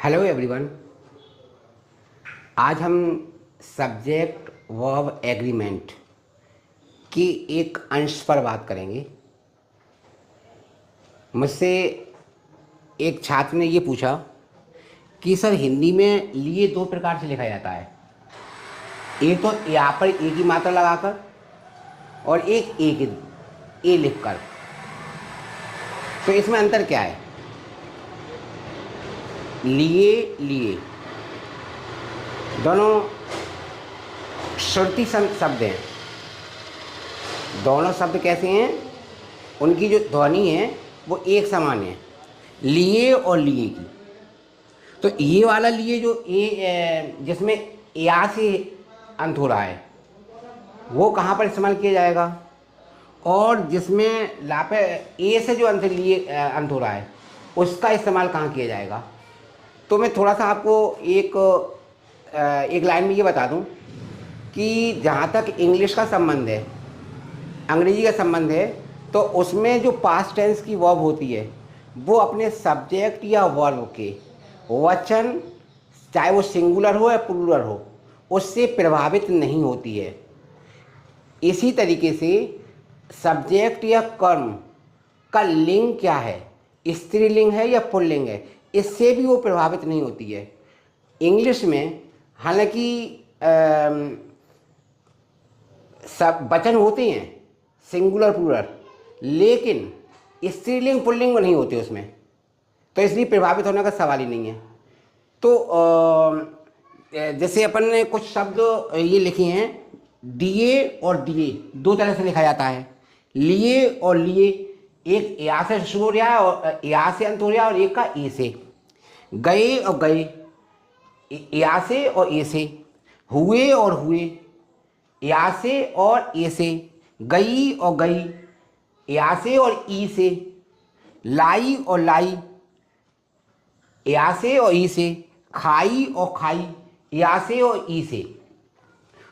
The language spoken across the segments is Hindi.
Hello everyone. आज हम सब्जेक्ट वर्ब एग्रीमेंट की एक अंश पर बात करेंगे। मुझसे एक छात्र ने ये पूछा कि सर हिंदी में लिए दो प्रकार से लिखा जाता है, एक तो यहाँ पर ए की मात्रा लगाकर और एक ए लिखकर, तो इसमें अंतर क्या है? लिए लिए दोनों श्रुति शब्द हैं। दोनों शब्द कैसे हैं? उनकी जो ध्वनि है वो एक समान है, लिए और लिए की। तो ये वाला लिए जो जिसमें या से अंत हो रहा है वो कहाँ पर इस्तेमाल किया जाएगा, और जिसमें लापे ए से जो अंत हो रहा है उसका इस्तेमाल कहाँ किया जाएगा। तो मैं थोड़ा सा आपको एक लाइन में ये बता दूं कि जहाँ तक इंग्लिश का संबंध है, अंग्रेजी का संबंध है, तो उसमें जो पास्ट टेंस की वर्ब होती है वो अपने सब्जेक्ट या वर्ब के वचन, चाहे वो सिंगुलर हो या प्लूरल हो, उससे प्रभावित नहीं होती है। इसी तरीके से सब्जेक्ट या कर्म का लिंग क्या है, स्त्रीलिंग है या पुल्लिंग है, इससे भी वो प्रभावित नहीं होती है। इंग्लिश में हालांकि सब वचन होते हैं सिंगुलर प्लूरल, लेकिन स्त्रीलिंग पुल्लिंग नहीं होते उसमें, तो इसलिए प्रभावित होने का सवाल ही नहीं है। तो जैसे अपन ने कुछ शब्द ये लिखे हैं, दिए और दिए दो तरह से लिखा जाता है। लिए और लिए, एक या से शुरू हो रहा है और या से अंत हो रहा है, और एक का ए से। गए और गए, या से और ए से। हुए और हुए, या से और ए से। गई और गई, या से और ई से। लाई और लाई, या से और ई से। खाई और खाई, या से और ई से।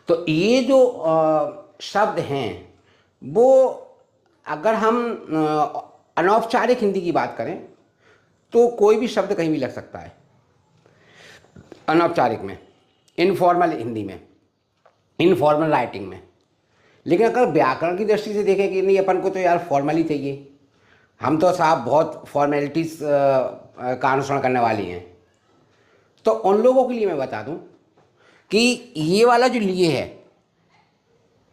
तो ये जो शब्द हैं वो अगर हम अनौपचारिक हिंदी की बात करें तो कोई भी शब्द कहीं भी लग सकता है अनौपचारिक में, इनफॉर्मल हिंदी में, इनफॉर्मल राइटिंग में। लेकिन अगर व्याकरण की दृष्टि से देखें कि नहीं अपन को तो यार फॉर्मली चाहिए, हम तो साहब बहुत फॉर्मेलिटीज़ का अनुसरण करने वाली हैं, तो उन लोगों के लिए मैं बता दूं कि ये वाला जो लिए है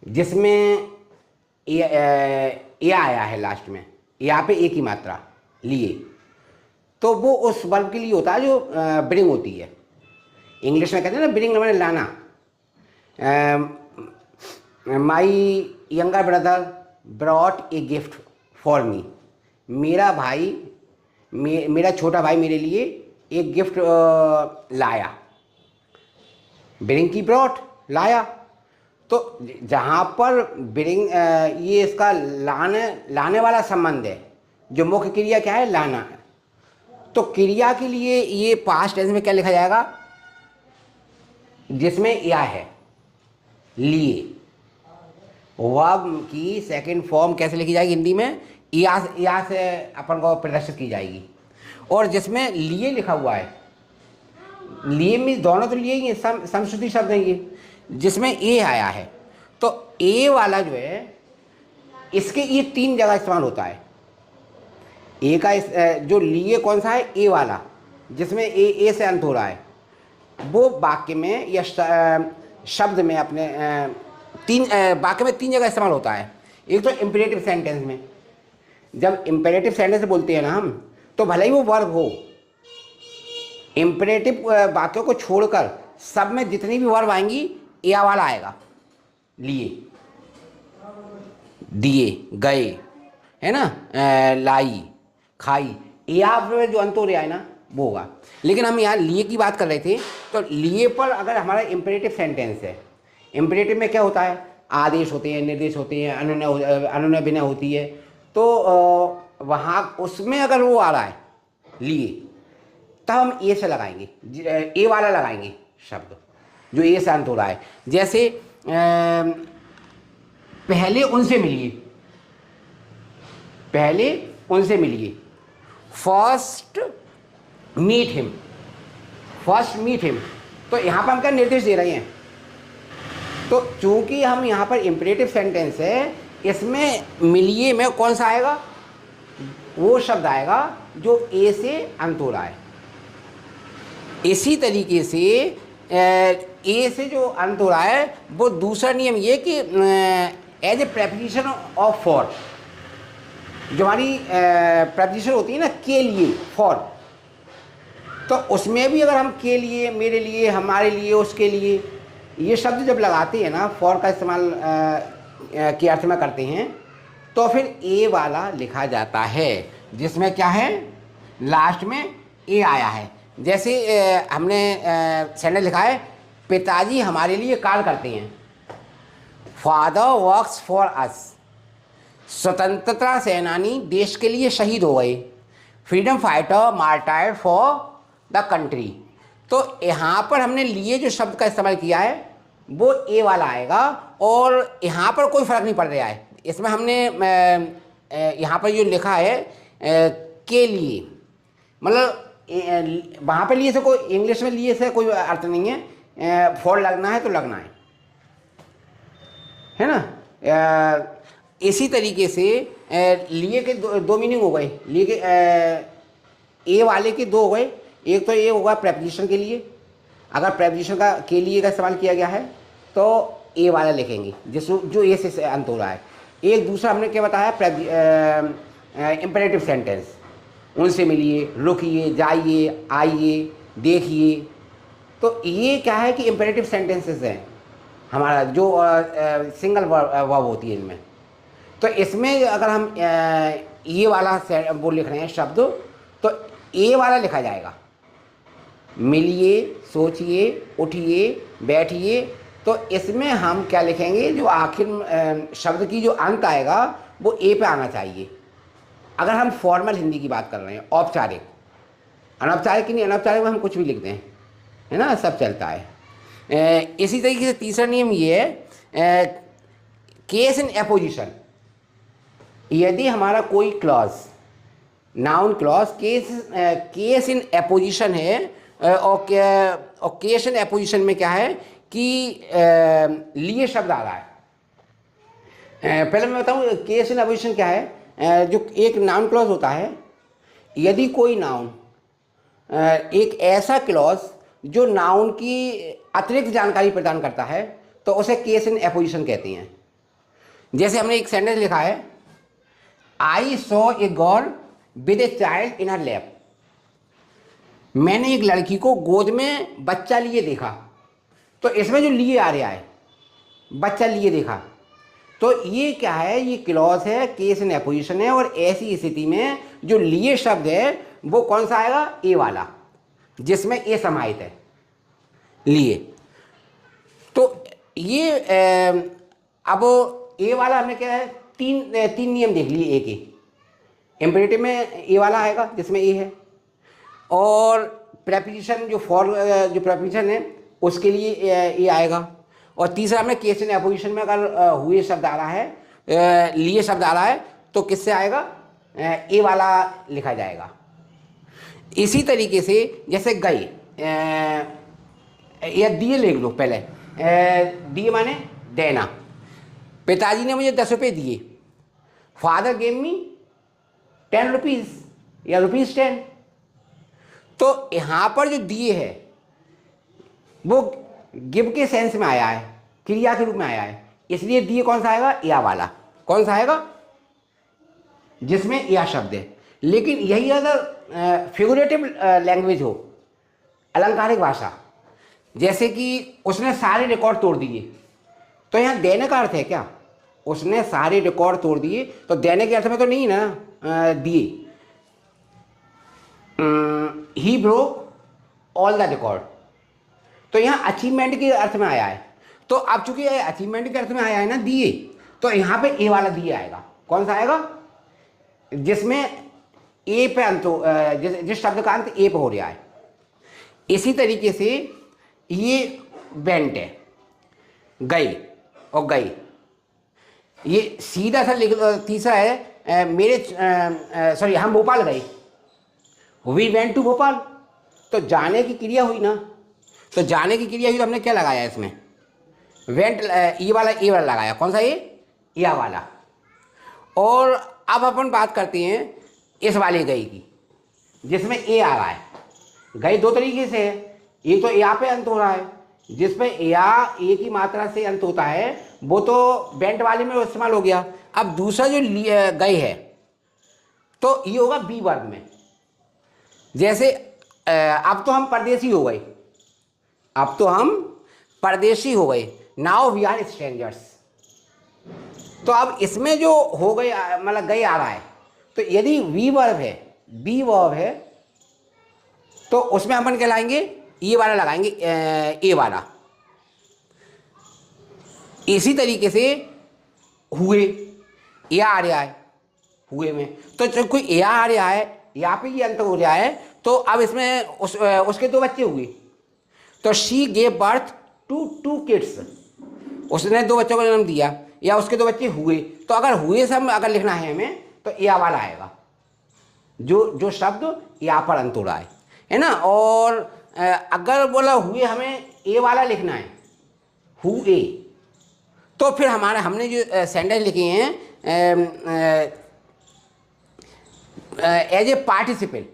जिसमें ए आया है लास्ट में, यहाँ पे ए की मात्रा लिए, तो वो उस वर्ब के लिए होता है जो ब्रिंग होती है। इंग्लिश में कहते हैं ना ब्रिंग, मैंने लाना। My younger brother brought a gift for मी। मेरा भाई, मेरा छोटा भाई मेरे लिए एक गिफ्ट लाया। ब्रिंग की ब्रॉट, लाया। तो जहाँ पर ब्रिंग ये इसका लाने वाला संबंध है, जो मुख्य क्रिया क्या है, लाना। तो क्रिया के लिए ये पास्ट टेंस में क्या लिखा जाएगा, जिसमें या है, लिए। वर्ब की सेकंड फॉर्म कैसे लिखी जाएगी हिंदी में, या से अपन को प्रदर्शित की जाएगी। और जिसमें लिए लिखा हुआ है, लिए में दोनों तो लिए ही हैं, समश्रुति शब्द हैं ये, जिसमें ए आया है, तो ए वाला जो है इसके ये तीन जगह इस्तेमाल होता है। ए का जो लिए कौन सा है, ए वाला, जिसमें ए से अंत हो रहा है, वो वाक्य में या शब्द में अपने वाक्य में तीन जगह इस्तेमाल होता है। एक तो इम्पेरेटिव सेंटेंस में, जब इम्पेरेटिव सेंटेंस बोलते हैं ना हम, तो भले ही वो वर्ब हो, इम्पेरेटिव वाक्यों को छोड़कर सब में जितनी भी वर्ब आएंगी या वाला आएगा। लिए, दिए, गए, है ना, लाई, खाई, या जो अंत हो रहा है ना वो होगा। लेकिन हम यहाँ लिए की बात कर रहे थे, तो लिए पर अगर हमारा इम्पेरेटिव सेंटेंस है, इम्पेरेटिव में क्या होता है, आदेश होते हैं, निर्देश होते हैं, अनुनय विनय होती है, तो वहाँ उसमें अगर वो आ रहा है लिए, तब हम ए से लगाएंगे, ए वाला लगाएंगे शब्द जो ए से अंत हो रहा है। जैसे पहले उनसे मिलिए, पहले उनसे मिलिए, first meet him, first meet him, तो यहाँ पर हम क्या निर्देश दे रहे हैं। तो चूंकि हम यहाँ पर इम्परेटिव सेंटेंस है, इसमें मिलिए में कौन सा आएगा, वो शब्द आएगा जो ए से अंत हो रहा है। इसी तरीके से ए से जो अंत हो रहा है वो दूसरा नियम ये कि as a preposition of for, जो हमारी प्रेपोजिशन होती है ना के लिए, फॉर, तो उसमें भी अगर हम के लिए, मेरे लिए, हमारे लिए, उसके लिए, ये शब्द जब लगाते हैं ना, फॉर का इस्तेमाल के अर्थ में करते हैं, तो फिर ए वाला लिखा जाता है, जिसमें क्या है, लास्ट में ए आया है। जैसे हमने सेंटेंस लिखा है, पिताजी हमारे लिए कार्य करते हैं, फादर वर्क्स फॉर अस, स्वतंत्रता सेनानी देश के लिए शहीद हो गए, freedom fighter martyred for the country. तो यहाँ पर हमने लिए जो शब्द का इस्तेमाल किया है वो ए वाला आएगा, और यहाँ पर कोई फ़र्क नहीं पड़ रहा है। इसमें हमने यहाँ पर जो लिखा है के लिए, मतलब वहाँ पर लिए से कोई, इंग्लिश में लिए से कोई अर्थ नहीं है, फॉर लगना है तो लगना है ना। इसी तरीके से लिए के दो मीनिंग हो गए, लिए के ए वाले के दो हो गए। एक तो ये होगा प्रेपोजिशन के लिए, अगर प्रेपोजिशन का के लिए का इस्तेमाल किया गया है तो ए वाला लिखेंगे जो ए से अंत हो रहा है। एक दूसरा हमने क्या बताया, इम्पेरेटिव सेंटेंस, उनसे मिलिए, रुकिए, जाइए, आइए, देखिए, तो ये क्या है कि इम्पेरेटिव सेंटेंसेस हैं हमारा, जो सिंगल वर्ब होती है इनमें। तो इसमें अगर हम ये वाला वो लिख रहे हैं शब्द, तो ए वाला लिखा जाएगा, मिलिए, सोचिए, उठिए, बैठिए। तो इसमें हम क्या लिखेंगे, जो आखिर शब्द की जो अंत आएगा वो ए पे आना चाहिए। अगर हम फॉर्मल हिंदी की बात कर रहे हैं, औपचारिक, अनौपचारिक की नहीं, अनौपचारिक में हम कुछ भी लिखते हैं, है ना, सब चलता है। इसी तरीके से तीसरा नियम ये है, केस इन एपोजिशन, यदि हमारा कोई clause, noun clause case in apposition है, और केस इन एपोजिशन में क्या है कि लिए शब्द आ रहा है। पहले मैं बताऊँ केस इन एपोजिशन क्या है। जो एक नाउन क्लॉज होता है, यदि कोई नाउन, एक ऐसा क्लॉज जो नाउन की अतिरिक्त जानकारी प्रदान करता है, तो उसे केस इन एपोजिशन कहते हैं। जैसे हमने एक सेंटेंस लिखा है, I saw a girl with a child in her lap, मैंने एक लड़की को गोद में बच्चा लिए देखा। तो इसमें जो लिए आ रहा है, बच्चा लिए देखा, तो ये क्या है, ये क्लॉज है, केस इन एपोजिशन है। और ऐसी स्थिति में जो लिए शब्द है वो कौन सा आएगा, ए वाला, जिसमें ए समाहित है, लिए। तो ये अब ए वाला हमने क्या है, तीन नियम देख लिए ए के। इम्पेरेटिव में ए वाला आएगा जिसमें ए है, और प्रेपोजिशन जो फॉर जो प्रेपोजिशन है उसके लिए ए आएगा, और तीसरा में केस इन एपोजिशन में अगर हुए शब्द आ रहा है, लिए शब्द आ रहा है, तो किससे आएगा, ए वाला लिखा जाएगा। इसी तरीके से जैसे गई, या दिए लिख लो पहले, दिए माने देना, पिताजी ने मुझे 10 रुपये दिए, फादर गेव मी 10 रुपीज़ या ₹10। तो यहाँ पर जो दिए है वो गिव के सेंस में आया है, क्रिया के रूप में आया है, इसलिए दिए कौन सा आएगा, या वाला। कौन सा आएगा, जिसमें या शब्द है। लेकिन यही अगर फिगरेटिव लैंग्वेज हो, अलंकारिक भाषा, जैसे कि उसने सारे रिकॉर्ड तोड़ दिए, तो यहाँ देने का अर्थ है क्या, उसने सारे रिकॉर्ड तोड़ दिए, तो देने के अर्थ में तो नहीं ना दिए। He broke all the record, तो यहाँ अचीवमेंट के अर्थ में आया है। तो अब चूंकि अचीवमेंट के अर्थ में आया है ना दिए, तो यहाँ पे ए वाला दिए आएगा। कौन सा आएगा, जिसमें ए पे अंत, जिस शब्द का अंत ए पे हो रहा है। इसी तरीके से ये वेंट है, गई और गई, ये सीधा सा लिख। तीसरा है हम भोपाल गए, वी वेंट टू भोपाल। तो जाने की क्रिया हुई ना, तो जाने की क्रिया हुई तो हमने क्या लगाया इसमें, वेंट, ये वाला लगाया, कौन सा ये, या वाला। और अब अपन बात करते हैं इस वाले गई की, जिसमें ए आ रहा है। गई दो तरीके से है, एक तो या पे अंत हो रहा है, जिसमें या ए की मात्रा से अंत होता है, वो तो बेंट वाले में इस्तेमाल हो गया। अब दूसरा जो गए है तो ये होगा बी वर्ग में। जैसे अब तो हम परदेसी हो गए, अब तो हम परदेशी हो गए, नाउ वी आर स्ट्रेंजर्स। तो अब इसमें जो हो गए मतलब गए आ रहा है, तो यदि वी वर्ब है, बी वर्ब है, तो उसमें अपन क्या लाएंगे, ये वाला लगाएंगे, ए वाला। इसी तरीके से हुए, या आ रहा है हुए में, तो जब कोई या आ रहा है, यहाँ पे ये अंत हो रहा है, तो अब इसमें उसके दो बच्चे हुए, तो she gave birth to two kids, उसने दो बच्चों को जन्म दिया, या उसके दो बच्चे हुए। तो अगर हुए से हम अगर लिखना है हमें, तो या वाला आएगा, जो शब्द या पर अंत हो रहा है ना। और अगर बोला हुए हमें ए वाला लिखना है, हुए, तो फिर हमने जो सेंटेंस लिखे हैं एज ए पार्टिसिपल।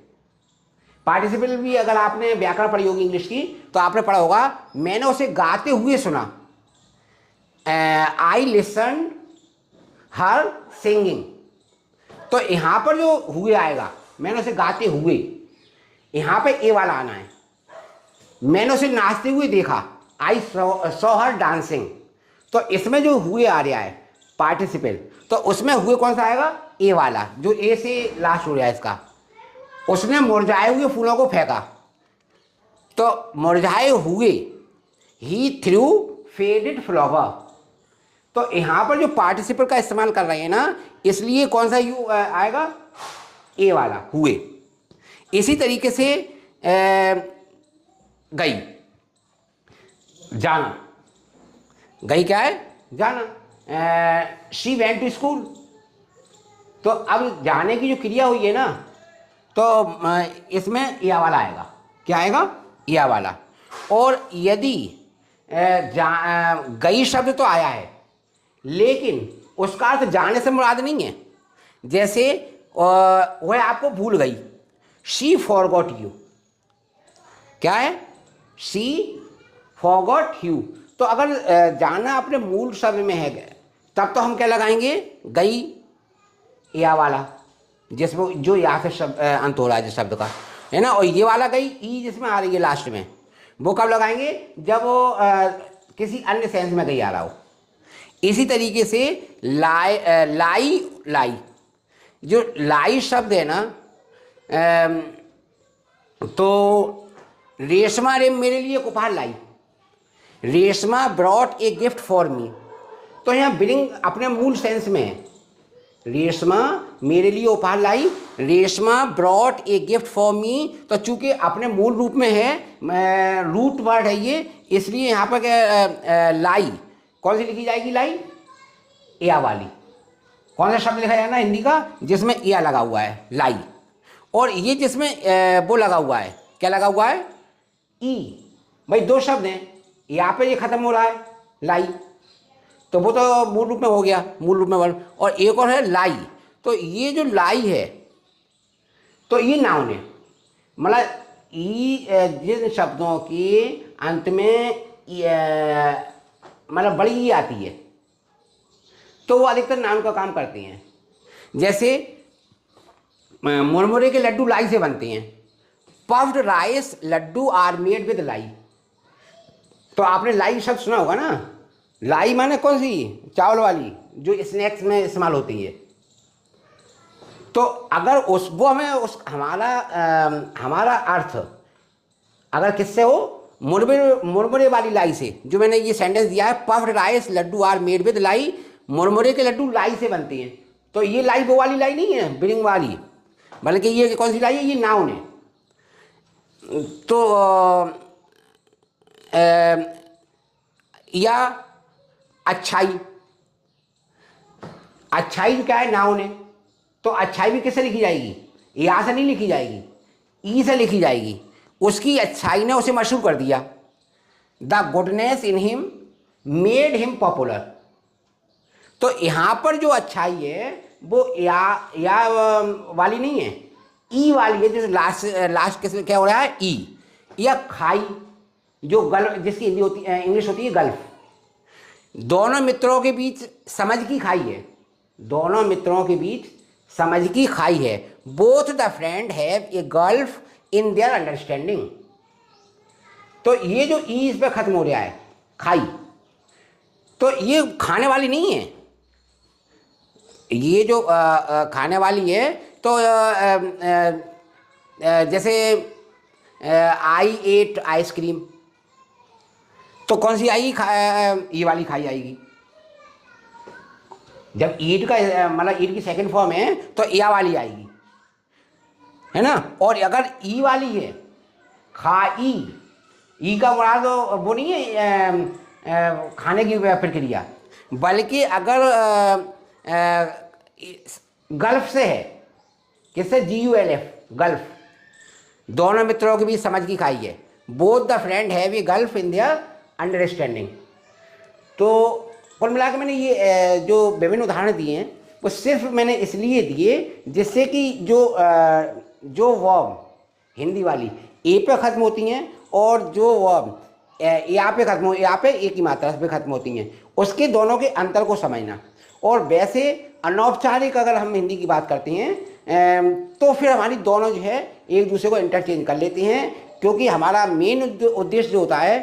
पार्टिसिपल भी अगर आपने व्याकरण पढ़ी होगी इंग्लिश की, तो आपने पढ़ा होगा, मैंने उसे गाते हुए सुना, आई लिसन हर सिंगिंग। तो यहाँ पर जो हुए आएगा, मैंने उसे गाते हुए, यहाँ पे ए वाला आना है। मैंने उसे नाचते हुए देखा, आई सॉ हर डांसिंग। तो इसमें जो हुए आ रहा है पार्टिसिपल, तो उसमें हुए कौन सा आएगा, ए वाला, जो ए से लास्ट हो रहा है इसका। उसने मुरझाए हुए फूलों को फेंका, तो मुरझाए हुए, ही थ्रू फेडेड फ्लावर। तो यहाँ पर जो पार्टिसिपल का इस्तेमाल कर रहे हैं ना, इसलिए कौन सा यू आएगा, ए वाला, हुए। इसी तरीके से गई, जाना, गई क्या है, जाना, शी वेंट टू स्कूल। तो अब जाने की जो क्रिया हुई है ना, तो इसमें या वाला आएगा, क्या आएगा, या वाला। और यदि गई शब्द तो आया है, लेकिन उसका अर्थ जाने से मुराद नहीं है। जैसे वह आपको भूल गई, शी फॉरगॉट यू, क्या है, शी फॉरगॉट यू। तो अगर जाना अपने मूल शब्द में है, तब तो हम क्या लगाएंगे, गई, या वाला, जिसमें जो या से शब्द अंत हो रहा है जिस शब्द का, है ना। और ये वाला गई, ई जिसमें आ रही है लास्ट में, वो कब लगाएंगे, जब वो किसी अन्य सेंस में गई आ रहा हो। इसी तरीके से लाई, जो लाई शब्द है ना, तो रेशमा रे मेरे लिए एक उपहार लाई, Reshma brought a gift for me. तो यहाँ बिलिंग अपने मूल सेंस में है, रेशमा मेरे लिए उपहार लाई, Reshma brought a gift for me. तो चूंकि अपने मूल रूप में है, रूट वर्ड है ये, इसलिए यहाँ पर क्या, लाई कौन सी लिखी जाएगी, लाई, या वाली। कौन सा शब्द लिखा जाए ना हिंदी का, जिसमें या लगा हुआ है, लाई। और ये जिसमें वो लगा हुआ है, क्या लगा हुआ है, ई। भाई दो शब्द हैं, यहाँ पे ये खत्म हो रहा है, लाई, तो वो तो मूल रूप में हो गया, मूल रूप में वर्ड। और एक और है लाई, तो ये जो लाई है, तो ये नाउन है। मतलब जिन शब्दों के अंत में मतलब बड़ी ई आती है, तो वो अधिकतर नाउन का काम करती हैं। जैसे मुरमुरे के लड्डू लाई से बनते हैं, puffed rice laddu are made with lai. तो आपने लाई शब्द सुना होगा ना, लाई माने कौन सी, चावल वाली, जो स्नैक्स में इस्तेमाल होती है। तो अगर वो हमें हमारा अर्थ अगर किससे हो, मुरमुरे वाली लाई से, जो मैंने ये सेंटेंस दिया है, puffed rice laddu are made with lai, मुरमुरे के लड्डू लाई से बनते हैं। तो ये लाई वो वाली लाई नहीं है बिलिंग वाली, बल्कि ये कौन सी लाई है, ये नाउन है। तो या अच्छाई, अच्छाई क्या है, नाउन है। तो अच्छाई भी किससे लिखी जाएगी, या से नहीं लिखी जाएगी, ई से लिखी जाएगी। उसकी अच्छाई ने उसे मशहूर कर दिया। The goodness in him made him popular. तो यहाँ पर जो अच्छाई है वो या वाली नहीं है, ई वाली है। जो लास्ट किस क्या हो रहा है, ई या खाई, जो गल्फ, जिसकी हिंदी होती है, इंग्लिश होती है गल्फ। दोनों मित्रों के बीच समझ की खाई है, दोनों मित्रों के बीच समझ की खाई है। Both the friend have a gulf in their understanding. तो ये जो ई इस पर खत्म हो रहा है, खाई, तो ये खाने वाली नहीं है। ये जो खाने वाली है, तो जैसे आई एट आइसक्रीम, तो कौन सी आएगी, ये वाली खाई आएगी। जब ईट का मतलब ईट की सेकंड फॉर्म है तो या वाली आएगी, है ना। और अगर ई वाली है, खाई, ई का मुराद तो वो नहीं है खाने की प्रक्रिया, बल्कि अगर गल्फ से है, किससे, GULF, गल्फ। दोनों मित्रों के बीच समझ की खाई है। Both the friend have a gulf in their understanding. तो कुल मिला के मैंने ये जो विभिन्न उदाहरण दिए हैं वो सिर्फ मैंने इसलिए दिए जिससे कि जो वर्ब हिंदी वाली ए पे ख़त्म होती हैं और जो वर्ब या पे ख़त्म हो, या पे एक ही मात्रा पे ख़त्म होती हैं, उसके दोनों के अंतर को समझना। और वैसे अनौपचारिक अगर हम हिंदी की बात करते हैं तो फिर हमारी दोनों जो है एक दूसरे को इंटरचेंज कर लेते हैं, क्योंकि हमारा मेन उद्देश्य जो होता है